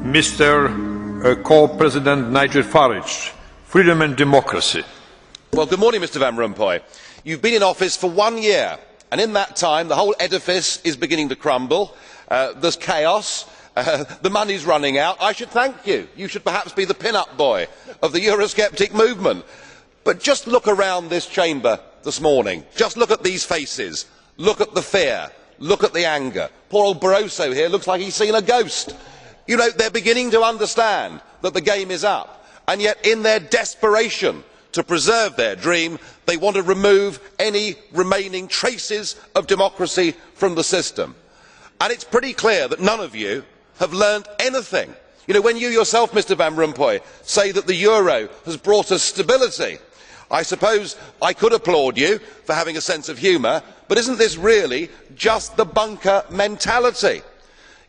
Mr. Co-President Nigel Farage, Freedom and Democracy. Well, good morning, Mr Van Rompuy. You've been in office for 1 year, and in that time the whole edifice is beginning to crumble. There's chaos. The money's running out. I should thank you. You should perhaps be the pin-up boy of the Eurosceptic movement. But just look around this chamber this morning. Just look at these faces. Look at the fear. Look at the anger. Poor old Barroso here looks like he's seen a ghost. You know, they're beginning to understand that the game is up. And yet, in their desperation to preserve their dream, they want to remove any remaining traces of democracy from the system. And it's pretty clear that none of you have learned anything. You know, when you yourself, Mr Van Rompuy, say that the euro has brought us stability, I suppose I could applaud you for having a sense of humour, but isn't this really just the bunker mentality?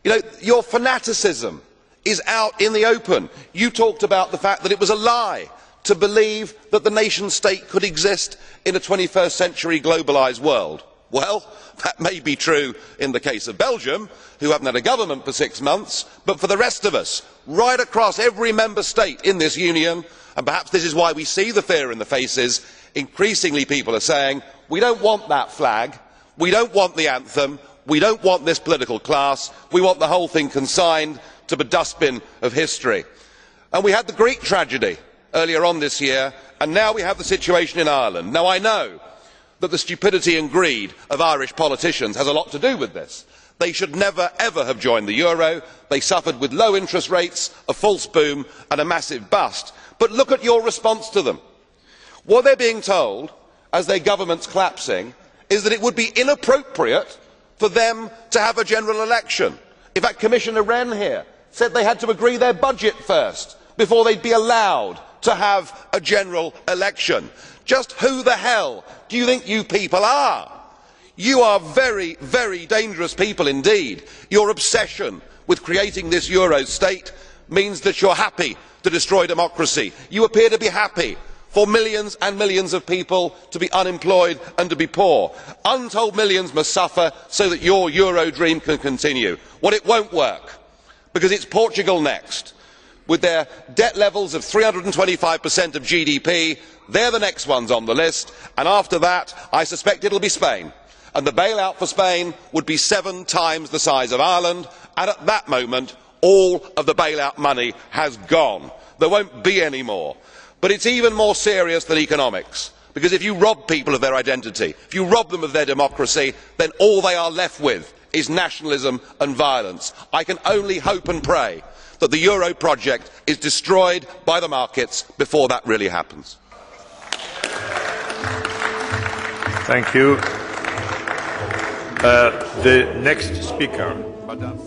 You know, your fanaticism is out in the open. You talked about the fact that it was a lie to believe that the nation state could exist in a 21st century globalised world. Well, that may be true in the case of Belgium, who haven't had a government for 6 months, but for the rest of us, right across every member state in this union, and perhaps this is why we see the fear in the faces, increasingly people are saying, we don't want that flag, we don't want the anthem, we don't want this political class, we want the whole thing consigned to the dustbin of history. And we had the Greek tragedy earlier on this year, and now we have the situation in Ireland. Now, I know that the stupidity and greed of Irish politicians has a lot to do with this. They should never ever have joined the euro. They suffered with low interest rates, a false boom and a massive bust. But look at your response to them. What they are being told, as their government's collapsing, is that it would be inappropriate for them to have a general election. In fact, Commissioner Rehn here said they had to agree their budget first before they'd be allowed to have a general election. Just who the hell do you think you people are? You are very, very dangerous people indeed. Your obsession with creating this euro state means that you are happy to destroy democracy. You appear to be happy for millions and millions of people to be unemployed and to be poor. Untold millions must suffer so that your euro dream can continue. Well, it won't work, because it's Portugal next. With their debt levels of 325% of GDP, they're the next ones on the list, and after that I suspect it will be Spain. And the bailout for Spain would be 7 times the size of Ireland, and at that moment all of the bailout money has gone. There won't be any more. But it's even more serious than economics, because if you rob people of their identity, if you rob them of their democracy, then all they are left with is nationalism and violence. I can only hope and pray that the euro project is destroyed by the markets before that really happens. Thank you. The next speaker, Madame.